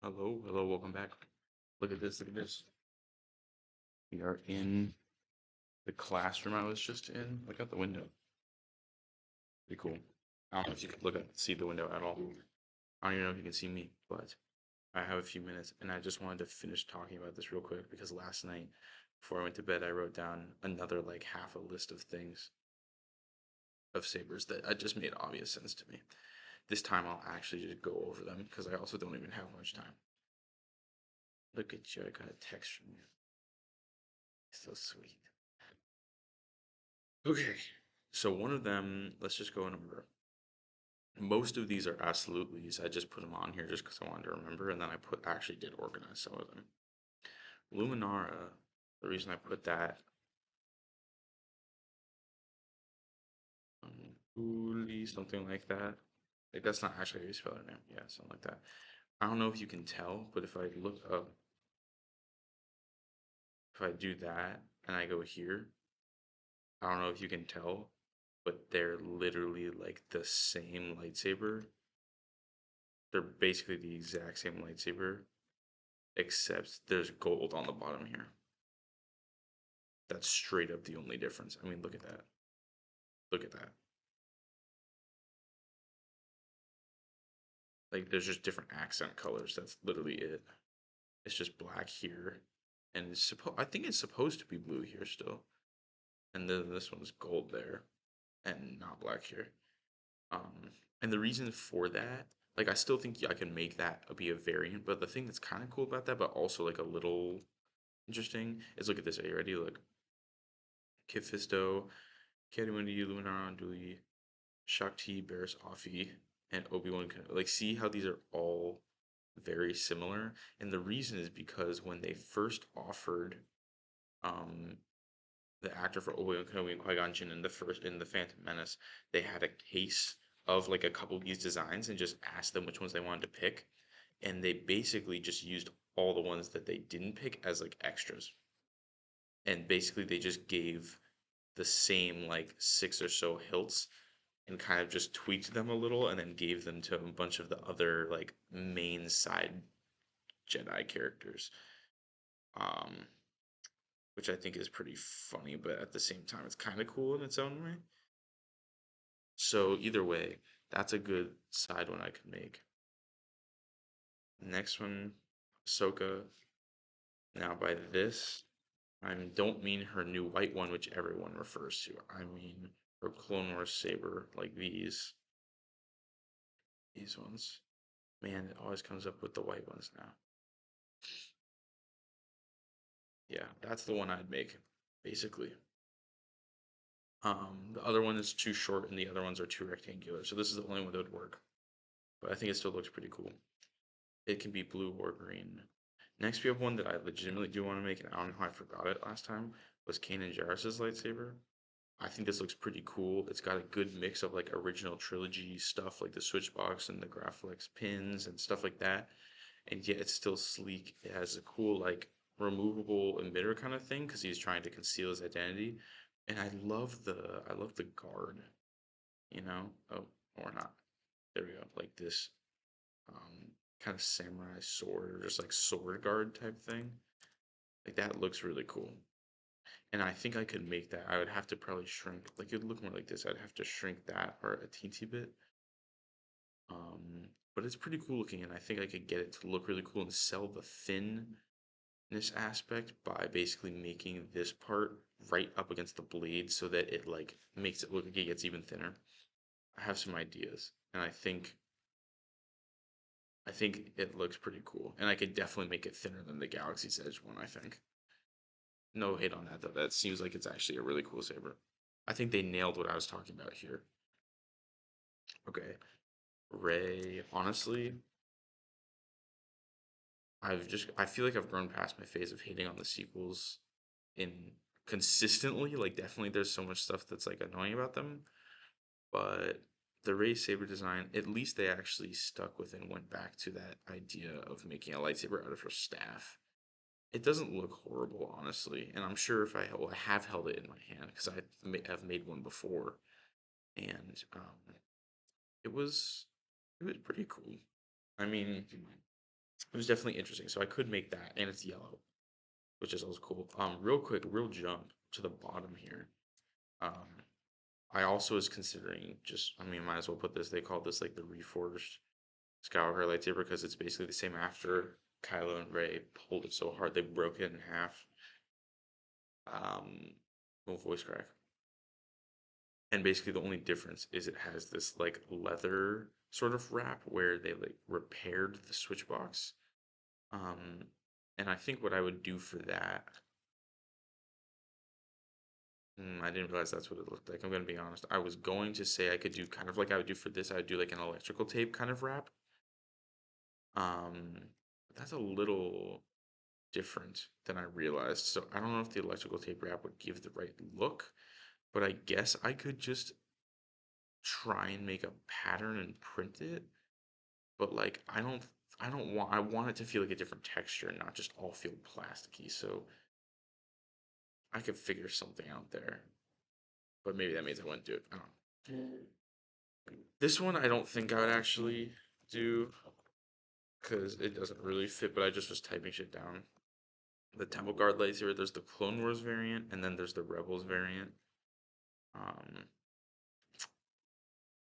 Hello, hello, welcome back. Look at this, look at this. We are in the classroom I was just in. Look out the window. Pretty cool. I don't know if you can see the window at all. I don't even know if you can see me, but I have a few minutes and I just wanted to finish talking about this real quick because last night before I went to bed I wrote down another like half a list of things of sabers that I just made obvious sense to me. This time I'll actually just go over them because I also don't even have much time. Look at you, I got a text from you. So sweet. Okay, so one of them, let's just go in order. Most of these are absolutes. I just put them on here just because I wanted to remember, and then I actually did organize some of them. Luminara, the reason I put that, something like that. Like that's not actually how you spell her name. Yeah, something like that. I don't know if you can tell, but if I look up, if I do that and I go here, I don't know if you can tell, but they're literally like the same lightsaber. They're basically the exact same lightsaber, except there's gold on the bottom here. That's straight up the only difference. I mean, look at that. Look at that. Like, there's just different accent colors. That's literally it. It's just black here, and I think it's supposed to be blue here still, and then this one's gold there, and not black here. Um, and the reason for that, like, I still think I can make that be a variant, but the thing that's kind of cool about that, but also like a little interesting, is look at this. Are you ready? Look, Kit Fisto, Kadimundi, Luminaron, Duli, Shakti, Barris Offee, and Obi-Wan Kenobi. Like, see how these are all very similar? And the reason is because when they first offered um the actor for Obi-Wan Kenobi and Qui-Gon Jinn in the Phantom Menace, they had a case of like a couple of these designs and just asked them which ones they wanted to pick. And they basically just used all the ones that they didn't pick as like extras. And basically they just gave the same like six or so hilts and kind of just tweaked them a little and then gave them to a bunch of the other like main side Jedi characters. Um, which I think is pretty funny, but at the same time it's kind of cool in its own way. So either way, that's a good side one I could make. Next one, Ahsoka. Now by this, I don't mean her new white one, which everyone refers to. I mean her Clone Wars saber, like these ones. Man, it always comes up with the white ones now. Yeah, that's the one I'd make, basically. The other one is too short, and the other ones are too rectangular. So this is the only one that would work. But I think it still looks pretty cool. It can be blue or green. Next, we have one that I legitimately do want to make, and I don't know how I forgot it last time. Was Kanan Jarrus's lightsaber. I think this looks pretty cool. It's got a good mix of like original trilogy stuff, like the switchbox and the Graflex pins and stuff like that, and yet it's still sleek. It has a cool like removable emitter kind of thing because he's trying to conceal his identity. And I love the guard, you know? Oh, or not. There we go. Like this kind of samurai sword or just like sword guard type thing. Like that looks really cool. And I think I could make that. I would have to probably shrink, like it would look more like this. I'd have to shrink that part a teensy bit. But it's pretty cool looking, and I think I could get it to look really cool and sell the thinness aspect by basically making this part right up against the blade so that it like makes it look like it gets even thinner. I have some ideas, and I think it looks pretty cool, and I could definitely make it thinner than the Galaxy's Edge one. I think. No hate on that though. That seems like it's actually a really cool saber. I think they nailed what I was talking about here. Okay, Ray. Honestly, I feel like I've grown past my phase of hating on the sequels in consistently. Like definitely there's so much stuff that's like annoying about them. But the Ray saber design, at least they actually stuck with and went back to that idea of making a lightsaber out of her staff. It doesn't look horrible, honestly, and I'm sure if I have held it in my hand because have made one before, and it was it was pretty cool. I mean, it was definitely interesting. So I could make that, and it's yellow, which is also cool. Real quick, real jump to the bottom here. Um, I also was considering just, I mean, might as well put this. They call this like the reforged Skywalker lightsaber because it's basically the same after Kylo and Rey pulled it so hard they broke it in half. No voice crack. And basically the only difference is it has this like leather sort of wrap where they like repaired the switch box. Um, and I think what I would do for that, I didn't realize that's what it looked like. I'm gonna be honest. I was going to say I could do kind of like I would do for this. I would do like an electrical tape kind of wrap. But that's a little different than I realized. So I don't know if the electrical tape wrap would give the right look, but I guess I could just try and make a pattern and print it. But like I want it to feel like a different texture and not just all feel plasticky. So I could figure something out there. But maybe that means I wouldn't do it. I don't know. This one I don't think I would actually do because it doesn't really fit, but I just was typing shit down. The Temple Guard lightsaber, there's the Clone Wars variant, and then there's the Rebels variant. Um,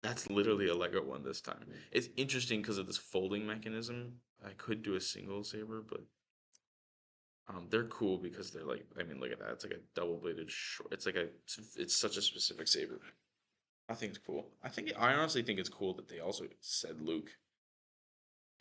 that's literally a Lego one this time. It's interesting because of this folding mechanism. I could do a single saber, but they're cool because they're like, I mean, look at that. It's like a double bladed short. It's such a specific saber. I think it's cool. I honestly think it's cool that they also said Luke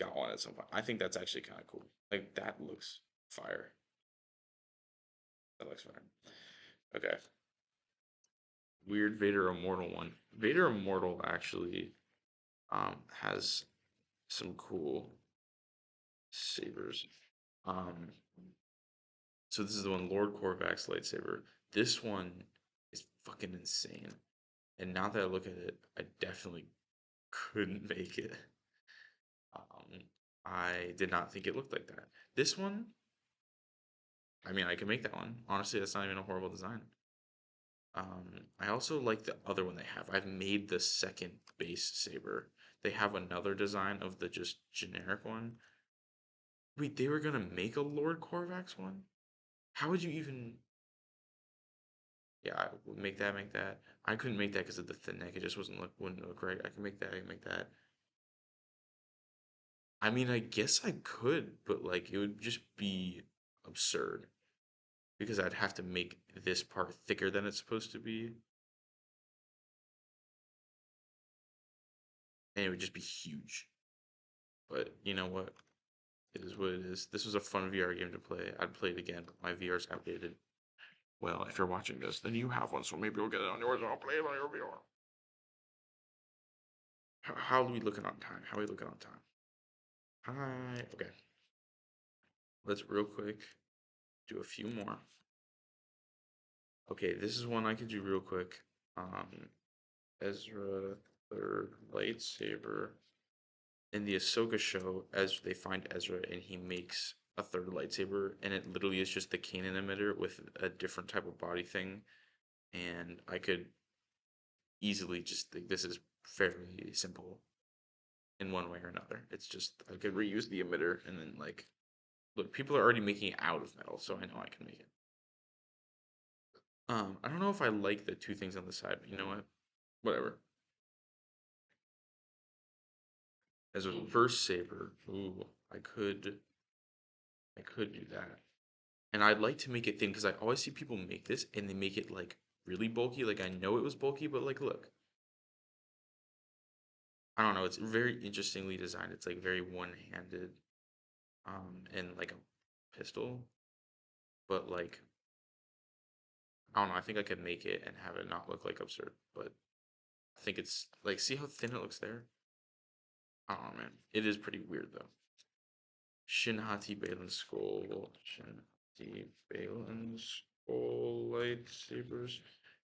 got one at some point. I think that's actually kind of cool. Like that looks fire. That looks fire. Okay. Weird Vader Immortal one. Vader Immortal actually has some cool sabers. Um so this is the one Lord Korvac's lightsaber. This one is fucking insane. And now that I look at it, I definitely couldn't make it. Um I did not think it looked like that. This one, I mean, I can make that one. Honestly, that's not even a horrible design. I also like the other one they have. I've made the second base saber. They have another design of the just generic one. Wait, they were gonna make a Lord Corvax one? How would you even? Yeah, I would make that. Make that. I couldn't make that because of the thin neck. It just wouldn't look right. I can make that. I can make that. I mean, I guess I could, but like it would just be absurd because I'd have to make this part thicker than it's supposed to be, and it would just be huge. But you know what? It is what it is. This was a fun VR game to play. I'd play it again, but my VR's outdated. Well, if you're watching this, then you have one, so maybe we'll get it on yours and I'll play it on your VR. How are we looking on time? How are we looking on time? Hi. Okay. Let's real quick do a few more. Okay, this is one I could do real quick. Um, Ezra third lightsaber. In the Ahsoka show, as they find Ezra and he makes a third lightsaber, and it literally is just the cannon emitter with a different type of body thing. And I could easily just think this is fairly simple in one way or another. It's just I could reuse the emitter and then like look, people are already making it out of metal, so I know I can make it. I don't know if I like the two things on the side, but you know what? Whatever. As a reverse saber, ooh, I could do that. And I'd like to make it thin because I always see people make this and they make it like really bulky. Like I know it was bulky, but like look, I don't know. It's very interestingly designed. It's like very one-handed, and like a pistol. But like I don't know. I think I could make it and have it not look like absurd. But I think it's like see how thin it looks there. I don't know, man. It is pretty weird though. Shinhati Balin Skull, Shinhati Balin Skull lightsabers.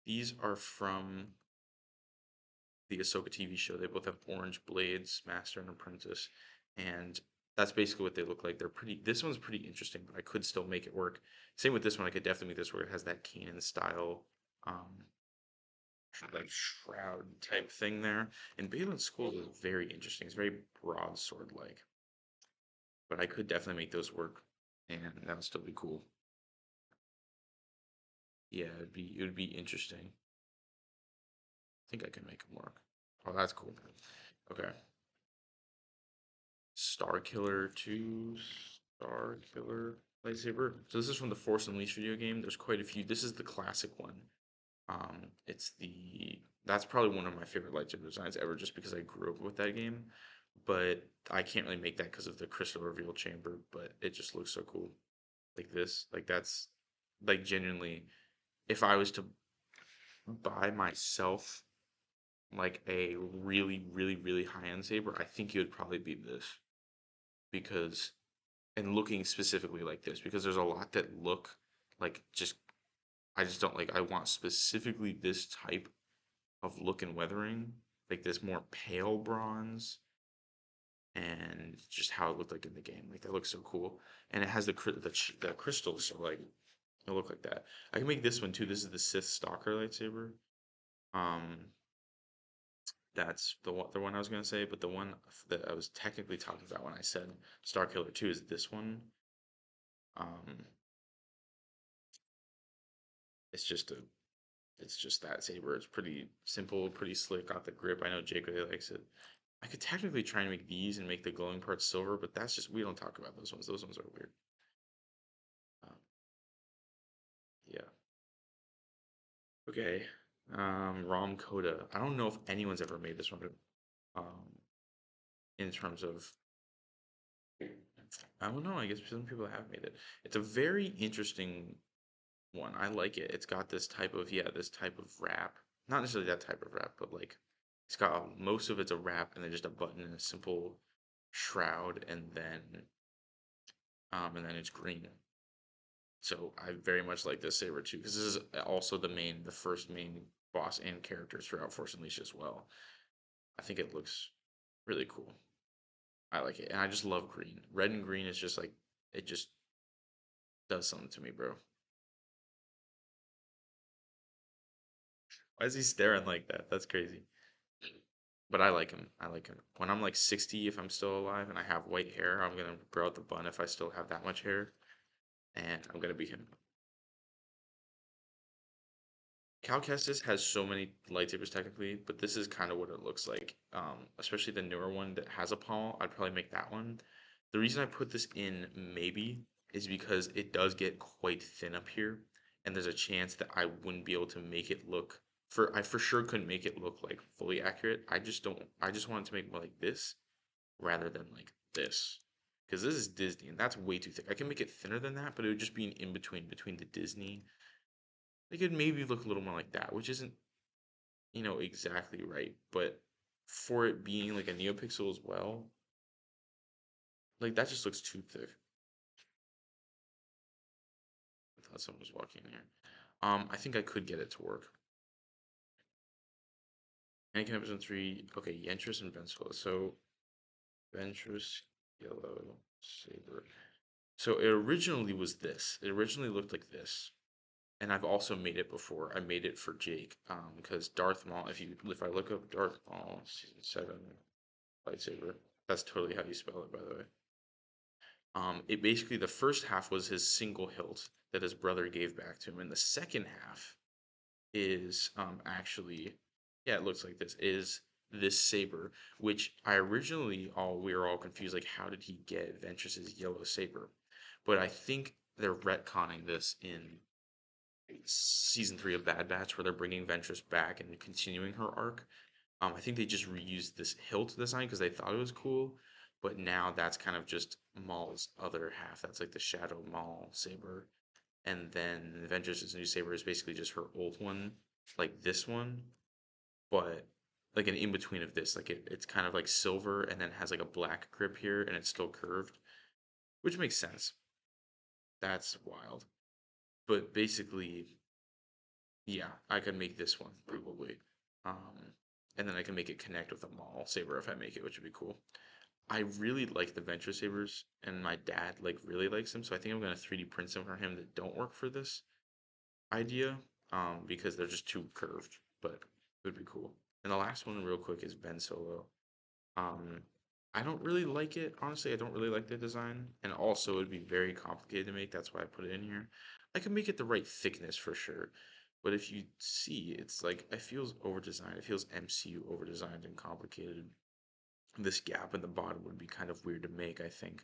These are from the Ahsoka TV show. They both have orange blades, Master and Apprentice, and that's basically what they look like. They're pretty. This one's pretty interesting, but I could still make it work. Same with this one. I could definitely make this work. It has that Kanan style, um, like shroud type thing there. And Balin's Skull is very interesting. It's very broadsword like. but I could definitely make those work, and that would still be cool. Yeah, it would be interesting. I think I can make them work. Oh, that's cool. Okay. Star Killer 2, Star Killer lightsaber. So this is from the Force Unleashed video game. There's quite a few. This is the classic one. It's the That's probably one of my favorite lightsaber designs ever, just because I grew up with that game. But I can't really make that because of the crystal reveal chamber. But it just looks so cool, like this. Like that's like genuinely, if I was to buy myself like a really, really, really high end saber, I think it would probably be this because and looking specifically like this because there's a lot that look like just I just don't like I want specifically this type of look and weathering, like this more pale bronze and just how it looked like in the game. Like that looks so cool. And it has the crystals, so like it'll look like that. I can make this one too. This is the Sith Stalker lightsaber. Um that's the one I was gonna say, but the one that I was technically talking about when I said Star Killer 2 is this one. Um it's just a It's just that saber. It's pretty simple, pretty slick. Got the grip. I know Jake really likes it. I could technically try and make these and make the glowing parts silver, but that's just we don't talk about those ones. Those ones are weird. Um, yeah. Okay. Rom Coda. I don't know if anyone's ever made this one. Um, in terms of, I don't know. I guess some people have made it. It's a very interesting one. I like it. It's got this type of wrap. Not necessarily that type of wrap, but like it's got most of it's a wrap and then just a button and a simple shroud and then it's green. So I very much like this saber too because this is also the first main boss and character throughout Force Unleashed as well. I think it looks really cool. I like it, and I just love green. Red and green is just like it just does something to me, bro. Why is he staring like that? That's crazy. But I like him. I like him. When I'm like 60, if I'm still alive and I have white hair, I'm gonna grow out the bun if I still have that much hair, and I'm gonna be him. Cal Kestis has so many lightsabers technically, but this is kind of what it looks like. Especially the newer one that has a pommel. I'd probably make that one. The reason I put this in maybe is because it does get quite thin up here, and there's a chance that I wouldn't be able to make it look I for sure couldn't make it look like fully accurate. I just don't I just wanted to make more like this rather than like this. Because this is Disney and that's way too thick. I can make it thinner than that, but it would just be an in between the Disney. They could maybe look a little more like that, which isn't, exactly right. But for it being like a NeoPixel as well, like that just looks too thick. I thought someone was walking in here. I think I could get it to work. Anakin episode 3. Okay, Ventress and Ventress. So Ventress yellow saber. So it originally was this. It originally looked like this. And I've also made it before. I made it for Jake. Because Darth Maul, if I look up Darth Maul season 7 lightsaber, that's totally how you spell it, by the way. It basically the first half was his single hilt that his brother gave back to him, and the second half is actually, yeah, it looks like this saber, which I originally all we were all confused, like how did he get Ventress's yellow saber? But I think they're retconning this in season 3 of Bad Batch, where they're bringing Ventress back and continuing her arc. I think they just reused this hilt design because they thought it was cool, but now that's kind of just Maul's other half. That's like the Shadow Maul saber, and then Ventress's new saber is basically just her old one, like this one, but like an in between of this. Like it's kind of like silver and then has like a black grip here, and it's still curved, which makes sense. That's wild. But basically, yeah, I could make this one probably. Um, and then I can make it connect with a Maul saber if I make it, which would be cool. I really like the Venture Sabers, and my dad like really likes them, so I think I'm gonna 3D print some for him that don't work for this idea, because they're just too curved, but it would be cool. And the last one, real quick, is Ben Solo. Um, I don't really like it. Honestly, I don't really like the design. And also, it'd be very complicated to make. That's why I put it in here. I can make it the right thickness for sure. But if you see, it's like, it feels over designed. It feels MCU over designed and complicated. This gap in the bottom would be kind of weird to make, I think.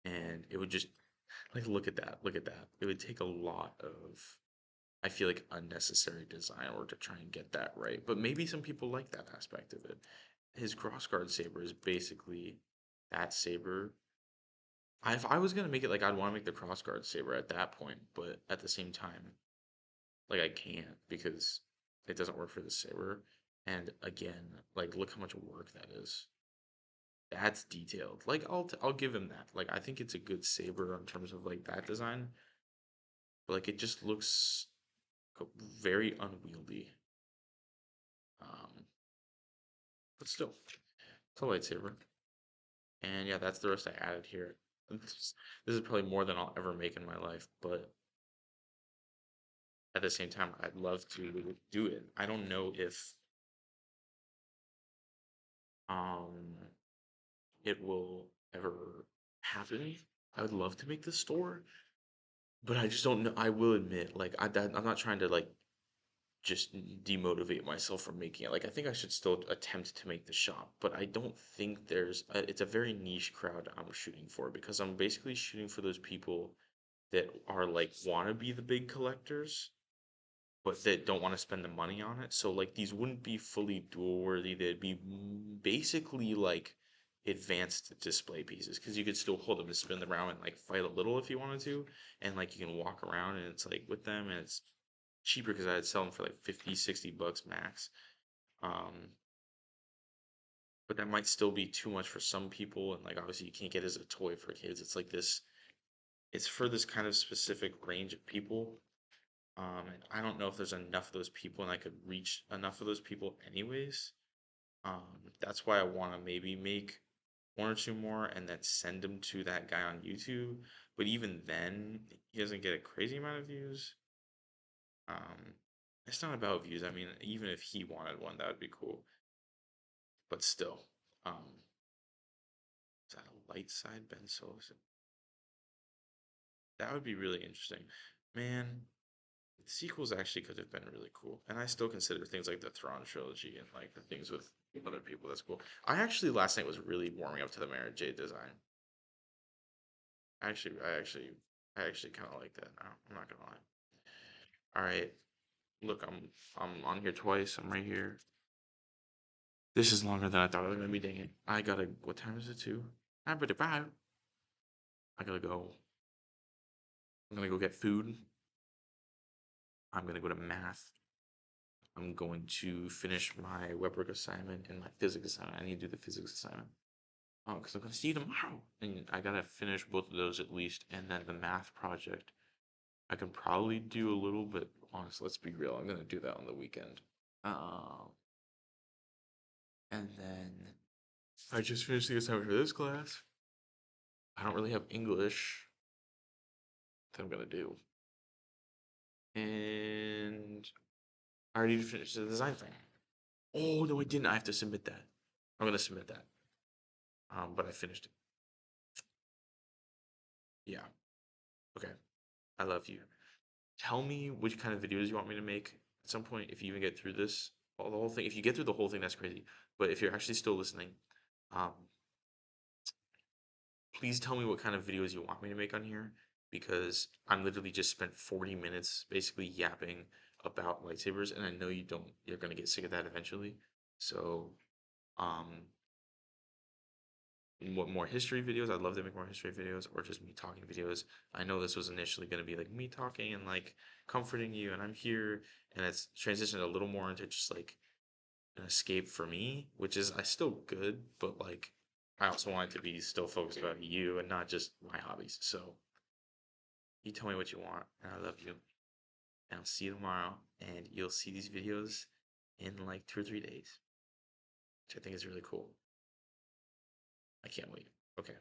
And it would just, like, look at that. Look at that. It would take a lot of, I feel like, unnecessary design work to try and get that right. But maybe some people like that aspect of it. His crossguard saber is basically that saber. If I was gonna make it, like, I'd want to make the crossguard saber at that point, but at the same time, like, I can't because it doesn't work for the saber. And again, like, look how much work that is. That's detailed. Like, I'll give him that. Like, I think it's a good saber in terms of like that design, but like it just looks very unwieldy. Um, but still, it's a lightsaber. And yeah, that's the rest I added here. This is probably more than I'll ever make in my life, but at the same time, I'd love to do it. I don't know if um it will ever happen. I would love to make this store, but I just don't know. I will admit, like, I'm not trying to like just demotivate myself from making it. Like, I think I should still attempt to make the shop, but I don't think it's a very niche crowd I'm shooting for because I'm basically shooting for those people that are like want to be the big collectors but that don't want to spend the money on it. So like these wouldn't be fully dual worthy. They'd be basically like advanced display pieces because you could still hold them to spin them around and like fight a little if you wanted to, and like you can walk around and it's like with them and it's cheaper because I'd sell them for like 50, 60 bucks max. Um, but that might still be too much for some people, and like obviously you can't get it as a toy for kids. It's like this. It's for this kind of specific range of people. And I don't know if there's enough of those people and I could reach enough of those people anyways. That's why I want to maybe make one or two more and then send them to that guy on YouTube. But even then, he doesn't get a crazy amount of views. Um, it's not about views. I mean, even if he wanted one, that would be cool. But still, is that a light side Ben Solo? That would be really interesting. Man, sequels actually could have been really cool, and I still consider things like the Thrawn trilogy and like the things with other people. That's cool. I actually last night was really warming up to the Mara Jade design. Actually, I actually kind of like that now. I'm not gonna lie. All right, look, I'm on here twice. I'm right here. This is longer than I thought it was gonna be. Dang it! I gotta. What time is it? Too? I'm pretty bad. I gotta go. I'm gonna go get food. I'm gonna go to math. I'm going to finish my web work assignment and my physics assignment. I need to do the physics assignment. Oh, because I'm gonna see you tomorrow, and I gotta finish both of those at least, and then the math project. I can probably do a little, but honestly, let's be real. I'm gonna do that on the weekend. Um, and then I just finished the assignment for this class. I don't really have English that I'm gonna do, and I already finished the design thing. Oh no, I didn't. I have to submit that. I'm gonna submit that. But I finished it. Yeah. Okay. I love you. Tell me which kind of videos you want me to make at some point if you even get through this, the whole thing. If you get through the whole thing, that's crazy. But if you're actually still listening, um, please tell me what kind of videos you want me to make on here because I'm literally just spent 40 minutes basically yapping about lightsabers, and I know you're gonna get sick of that eventually. So, um, what more history videos? I'd love to make more history videos or just me talking videos. I know this was initially going to be like me talking and like comforting you, and I'm here, and it's transitioned a little more into just like an escape for me, which is I still good, but like I also want it to be still focused about you and not just my hobbies. So you tell me what you want, and I love you, and I'll see you tomorrow, and you'll see these videos in like 2 or 3 days, which I think is really cool. I can't wait. Okay,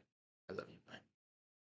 I love you. Bye.